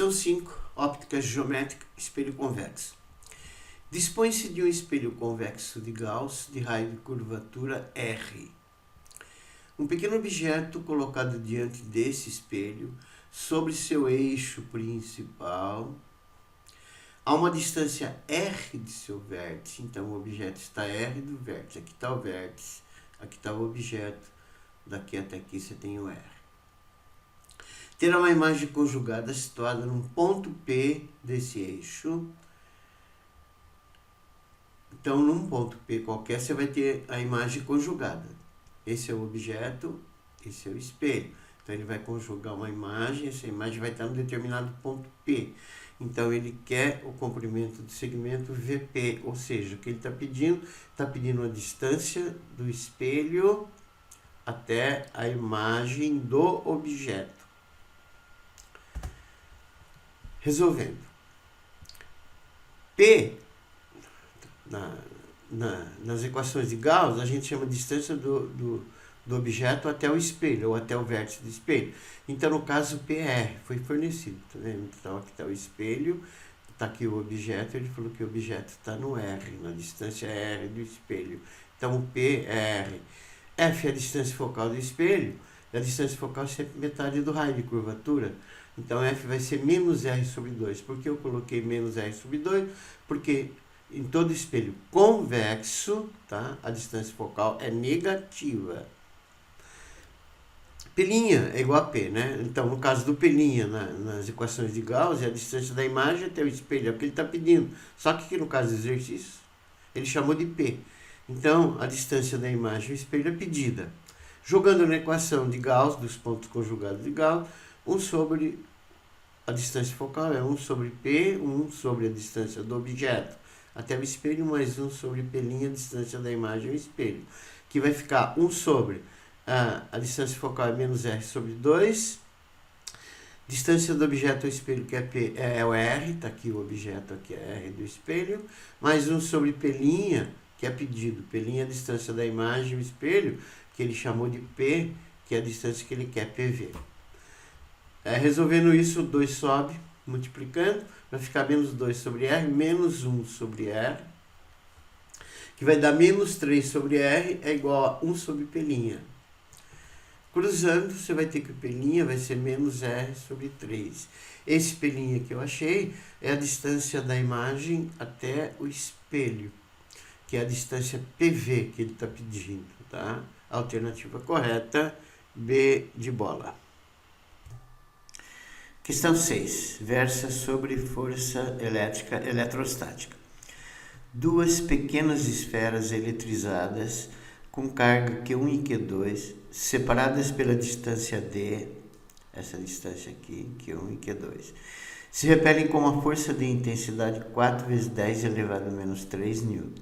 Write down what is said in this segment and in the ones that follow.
Questão 5. Óptica geométrica, espelho convexo. Dispõe-se de um espelho convexo de Gauss de raio de curvatura R. Um pequeno objeto colocado diante desse espelho, sobre seu eixo principal, a uma distância R de seu vértice. Então, o objeto está R do vértice. Aqui está o vértice, aqui está o objeto. Daqui até aqui você tem o R. Terá uma imagem conjugada situada num ponto P desse eixo. Então, num ponto P qualquer, você vai ter a imagem conjugada. Esse é o objeto, esse é o espelho. Então, ele vai conjugar uma imagem, essa imagem vai estar num determinado ponto P. Então, ele quer o comprimento do segmento VP, ou seja, o que ele está pedindo a distância do espelho até a imagem do objeto. Resolvendo. P, nas equações de Gauss, a gente chama de distância do objeto até o espelho, ou até o vértice do espelho. Então, no caso, PR foi fornecido, tá vendo? Então, aqui está o espelho, está aqui o objeto, ele falou que o objeto está no R, na distância R do espelho. Então, o P é R. F é a distância focal do espelho, e a distância focal é sempre metade do raio de curvatura. Então, F vai ser menos R sobre 2. Por que eu coloquei menos R sobre 2? Porque em todo espelho convexo, tá, a distância focal é negativa. P' é igual a P, né? Então, no caso do P' nas equações de Gauss, é a distância da imagem até o espelho, é o que ele está pedindo. Só que aqui no caso do exercício, ele chamou de P. Então, a distância da imagem ao espelho é pedida. Jogando na equação de Gauss, dos pontos conjugados de Gauss, 1 sobre a distância focal é 1 sobre P, 1 sobre a distância do objeto até o espelho, mais 1 sobre P', a distância da imagem ao espelho. Que vai ficar 1 sobre a distância focal é menos R sobre 2. Distância do objeto ao espelho, que é P, é o R, está aqui o objeto, aqui é R do espelho, mais 1 sobre P', que é pedido. P' é a distância da imagem ao espelho, que ele chamou de P, que é a distância que ele quer, PV. Resolvendo isso, o 2 sobe, multiplicando, vai ficar menos 2 sobre R, menos 1 sobre R, que vai dar menos 3 sobre R, é igual a 1 sobre P'. Cruzando, você vai ter que o P' vai ser menos R sobre 3. Esse P' que eu achei é a distância da imagem até o espelho, que é a distância PV que ele está pedindo, tá? Alternativa correta, B de bola. Questão 6. Versa sobre força elétrica eletrostática. Duas pequenas esferas eletrizadas com carga Q1 e Q2, separadas pela distância D, essa distância aqui, Q1 e Q2, se repelem com uma força de intensidade 4 vezes 10 elevado a menos 3 N.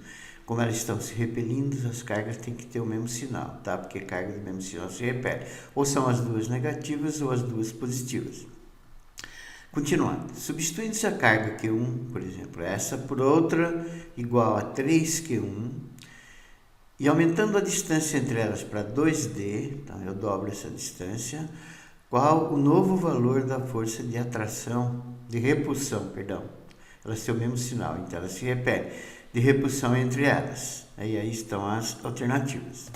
Como elas estão se repelindo, as cargas têm que ter o mesmo sinal, tá? Porque carga do mesmo sinal se repele. Ou são as duas negativas ou as duas positivas. Continuando, substituindo-se a carga Q1, por exemplo, essa por outra igual a 3Q1, e aumentando a distância entre elas para 2D, então eu dobro essa distância, qual o novo valor da força de atração, de repulsão, perdão. Elas têm o mesmo sinal, então elas se repelem, de repulsão entre elas. Aí estão as alternativas.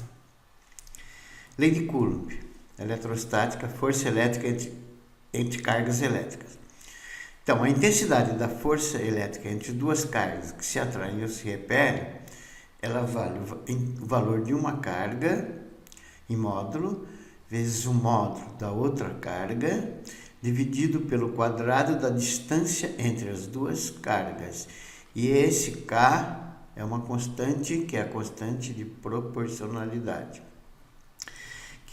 Lei de Coulomb, eletrostática, força elétrica entre cargas elétricas. Então, a intensidade da força elétrica entre duas cargas que se atraem ou se repelem, ela vale o valor de uma carga em módulo, vezes o módulo da outra carga, dividido pelo quadrado da distância entre as duas cargas. E esse K é uma constante, que é a constante de proporcionalidade.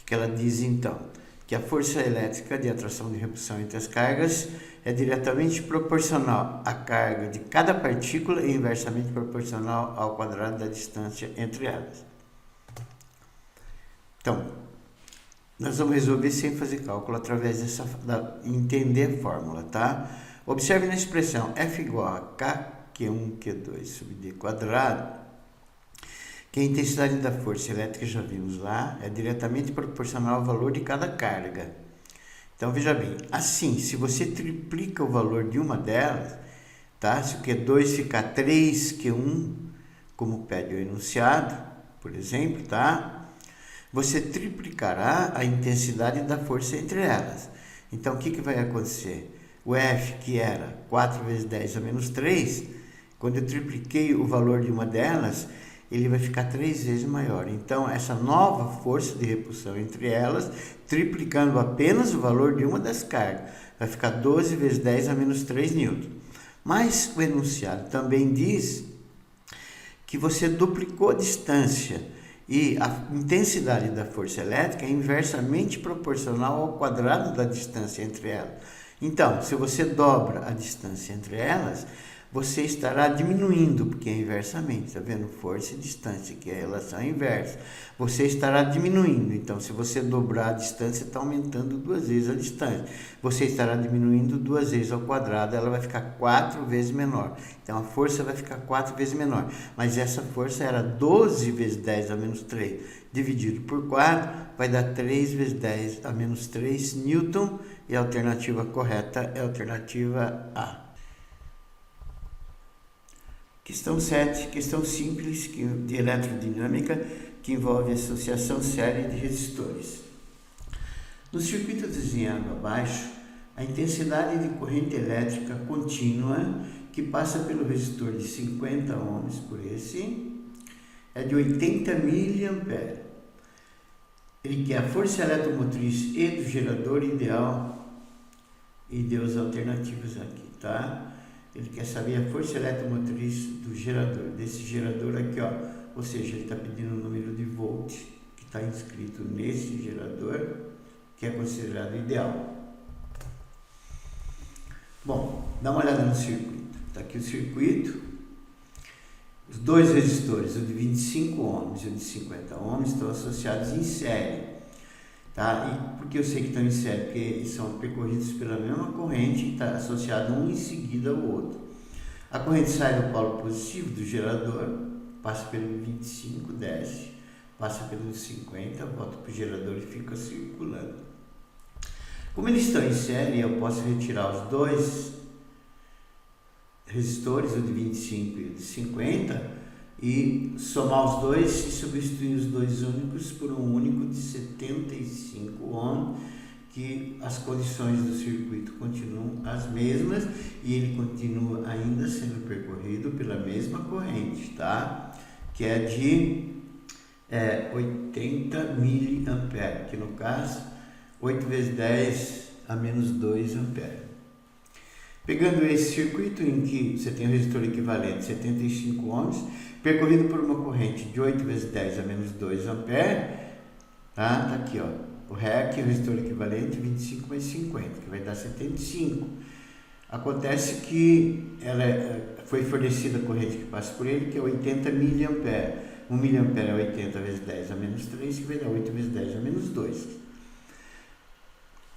O que ela diz, então? Que a força elétrica de atração e repulsão entre as cargas é diretamente proporcional à carga de cada partícula e inversamente proporcional ao quadrado da distância entre elas. Então, nós vamos resolver sem fazer cálculo, através entender a fórmula, tá? Observe na expressão F igual a K, Q1, Q2 sobre D quadrado, que a intensidade da força elétrica, já vimos lá, é diretamente proporcional ao valor de cada carga. Então, veja bem, assim, se você triplica o valor de uma delas, tá? Se o Q2 ficar 3 Q1, como pede o enunciado, por exemplo, tá? Você triplicará a intensidade da força entre elas. Então, o que vai acontecer? O F, que era 4 vezes 10 a menos 3, quando eu tripliquei o valor de uma delas, ele vai ficar 3 vezes maior. Então, essa nova força de repulsão entre elas, triplicando apenas o valor de uma das cargas, vai ficar 12 vezes 10 a menos 3 newtons. Mas o enunciado também diz que você duplicou a distância e a intensidade da força elétrica é inversamente proporcional ao quadrado da distância entre elas. Então, se você dobra a distância entre elas, você estará diminuindo, porque é inversamente, está vendo? Força e distância, que é a relação inversa. Você estará diminuindo, então se você dobrar a distância, está aumentando 2 vezes a distância. Você estará diminuindo 2 vezes ao quadrado, ela vai ficar 4 vezes menor. Então a força vai ficar 4 vezes menor. Mas essa força era 12 vezes 10 a menos 3, dividido por 4, vai dar 3 vezes 10 a menos 3 newton, e a alternativa correta é a alternativa A. Questão 7, questão simples de eletrodinâmica, que envolve associação série de resistores. No circuito desenhado abaixo, a intensidade de corrente elétrica contínua, que passa pelo resistor de 50 ohms por esse, é de 80 mA. Ele quer a força eletromotriz e do gerador ideal, e deu as alternativas aqui, tá? Ele quer saber a força eletromotriz do gerador, desse gerador aqui, ó. Ou seja, ele está pedindo o número de volt que está inscrito nesse gerador, que é considerado ideal. Bom, dá uma olhada no circuito. Está aqui o circuito. Os dois resistores, o de 25 ohms e o de 50 ohms, estão associados em série. Tá? E por que eu sei que estão em série? Porque eles são percorridos pela mesma corrente e está associado um em seguida ao outro. A corrente sai do polo positivo do gerador, passa pelo 25, desce, passa pelo 50, volta para o gerador e fica circulando. Como eles estão em série, eu posso retirar os dois resistores, o de 25 e o de 50, e somar os dois e substituir os dois únicos por um único de 75 ohms, que as condições do circuito continuam as mesmas e ele continua ainda sendo percorrido pela mesma corrente, tá? Que é de 80 mA, que no caso 8 vezes 10 a menos 2 amperes. Pegando esse circuito em que você tem um resistor equivalente 75 ohms, percorrido por uma corrente de 8 vezes 10 a menos 2 amperes, tá aqui, ó, o REC, o resistor equivalente 25 mais 50, que vai dar 75. Acontece que ela foi fornecida a corrente que passa por ele, que é 80 mA. 1 mA é 80 vezes 10 a menos 3, que vai dar 8 vezes 10 a menos 2.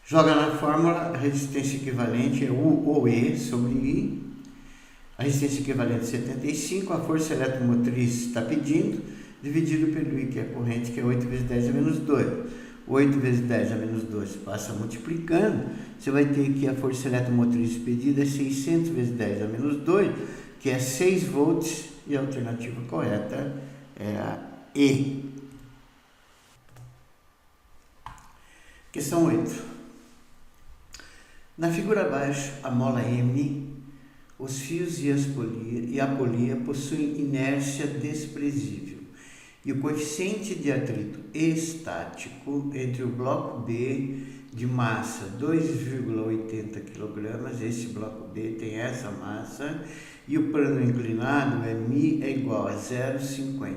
Joga na fórmula, a resistência equivalente é U ou E sobre I. A resistência equivalente é 75, a força eletromotriz está pedindo, dividido pelo I, que é a corrente, que é 8 vezes 10 a menos 2. 8 vezes 10 a menos 2 passa multiplicando, você vai ter que a força eletromotriz pedida é 600 vezes 10 a menos 2, que é 6 volts, e a alternativa correta é a E. Questão 8. Na figura abaixo, a mola M, os fios e a polia possuem inércia desprezível e o coeficiente de atrito estático entre o bloco B de massa 2,80 kg, esse bloco B tem essa massa, e o plano inclinado é μ é igual a 0,50.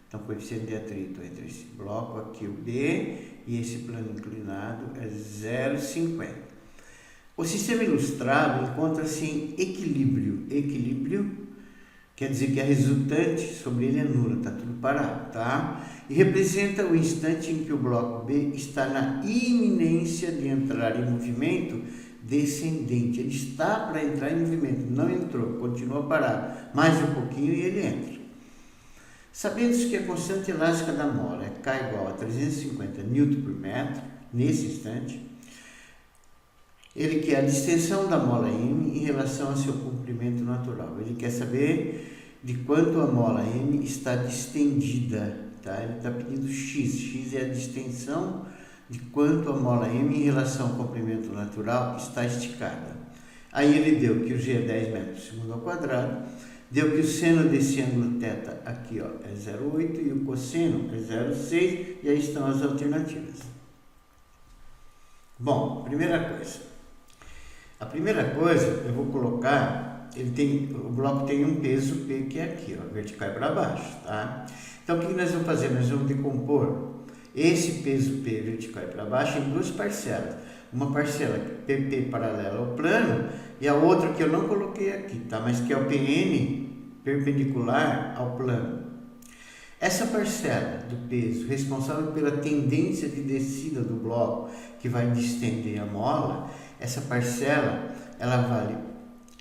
Então, o coeficiente de atrito entre esse bloco aqui, o B, e esse plano inclinado é 0,50. O sistema ilustrado encontra-se em equilíbrio. Equilíbrio quer dizer que a resultante sobre ele é nula, está tudo parado, tá? E representa o instante em que o bloco B está na iminência de entrar em movimento descendente. Ele está para entrar em movimento, não entrou, continua parado. Mais um pouquinho e ele entra. Sabendo que a constante elástica da mola é K igual a 350 Nm por metro, nesse instante, Ele quer a distensão da mola M em relação ao seu comprimento natural. Ele quer saber de quanto a mola M está distendida. Tá? Ele está pedindo X. X é a distensão de quanto a mola M em relação ao comprimento natural está esticada. Aí ele deu que o G é 10 metros por segundo ao quadrado, deu que o seno desse ângulo θ aqui ó, é 0,8 e o cosseno é 0,6, e aí estão as alternativas. Bom, a primeira coisa eu vou colocar, o bloco tem um peso P que é aqui, ó, vertical para baixo, tá? Então o que nós vamos fazer? Nós vamos decompor esse peso P vertical para baixo em duas parcelas. Uma parcela PP paralela ao plano e a outra que eu não coloquei aqui, tá? Mas que é o PN perpendicular ao plano. Essa parcela do peso responsável pela tendência de descida do bloco que vai distender a mola, essa parcela, ela vale,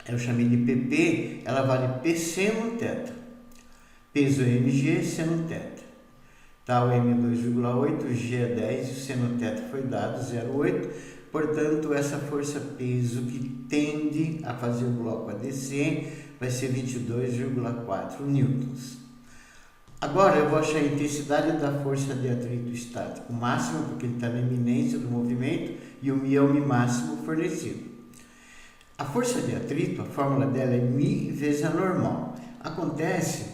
eu chamei de PP, ela vale P seno θ. Peso é mg, seno θ. Tá, o M é 2,8, o G é 10 e o seno θ foi dado 0,8. Portanto, essa força peso que tende a fazer o bloco a descer vai ser 22,4 newtons. Agora eu vou achar a intensidade da força de atrito estático máxima, porque ele está na iminência do movimento, e o μ é o μ máximo fornecido. A força de atrito, a fórmula dela é μ vezes a normal. Acontece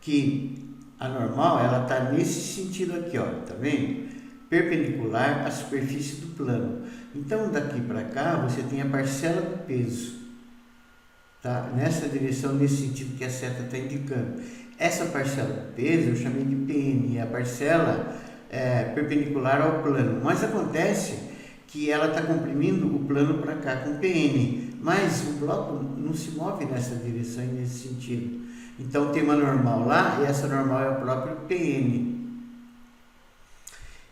que a normal ela está nesse sentido aqui, ó, tá vendo? Perpendicular à superfície do plano. Então daqui para cá você tem a parcela do peso, tá? Nessa direção, nesse sentido que a seta está indicando. Essa parcela do peso eu chamei de PN, a parcela perpendicular ao plano. Mas acontece que ela está comprimindo o plano para cá com PN, mas o bloco não se move nessa direção e nesse sentido. Então tem uma normal lá e essa normal é o próprio PN.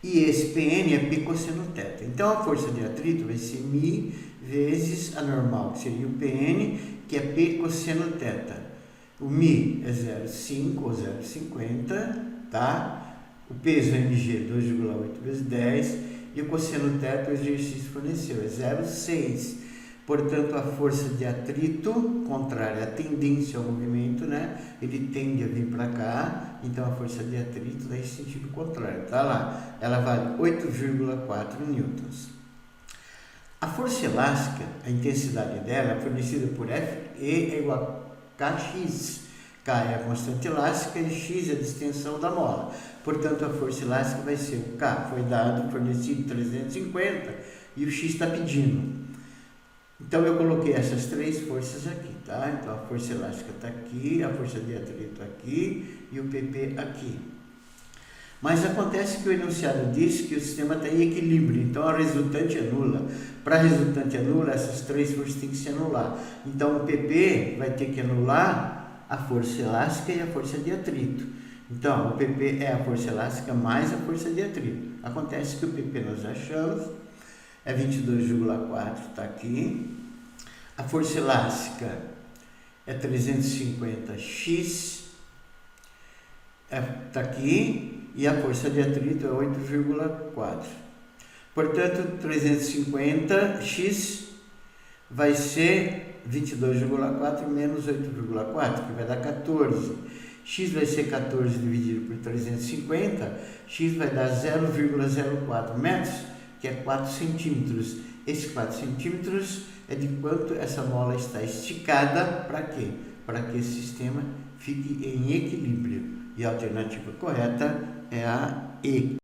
E esse PN é π cosseno θ. Então a força de atrito vai ser μ vezes a normal, que seria o PN, que é π cosseno θ. O μ é 0,5 ou 0,50, tá? O peso é mg 2,8 vezes 10 e o cosseno θ o exercício forneceu, é 0,6. Portanto, a força de atrito, contrária à tendência ao movimento, né? Ele tende a vir para cá, então a força de atrito dá esse sentido contrário, tá lá. Ela vale 8,4 newtons. A força elástica, a intensidade dela é fornecida por Fe é igual a Kx. K é a constante elástica e X é a distensão da mola. Portanto, a força elástica vai ser o K, foi dado, fornecido 350 e o X está pedindo. Então eu coloquei essas três forças aqui, tá? Então a força elástica está aqui, a força de atrito aqui e o PP aqui. Mas acontece que o enunciado diz que o sistema está em equilíbrio, então a resultante é nula. Para a resultante é nula, essas três forças têm que se anular. Então o PP vai ter que anular a força elástica e a força de atrito. Então o PP é a força elástica mais a força de atrito. Acontece que o PP nós achamos é 22,4, está aqui. A força elástica é 350x, está aqui. E a força de atrito é 8,4. Portanto, 350x vai ser 22,4 menos 8,4, que vai dar 14. X vai ser 14 dividido por 350, x vai dar 0,04 metros, que é 4 centímetros. Esses 4 centímetros é de quanto essa mola está esticada, para quê? Para que esse sistema fique em equilíbrio. E a alternativa correta é a E.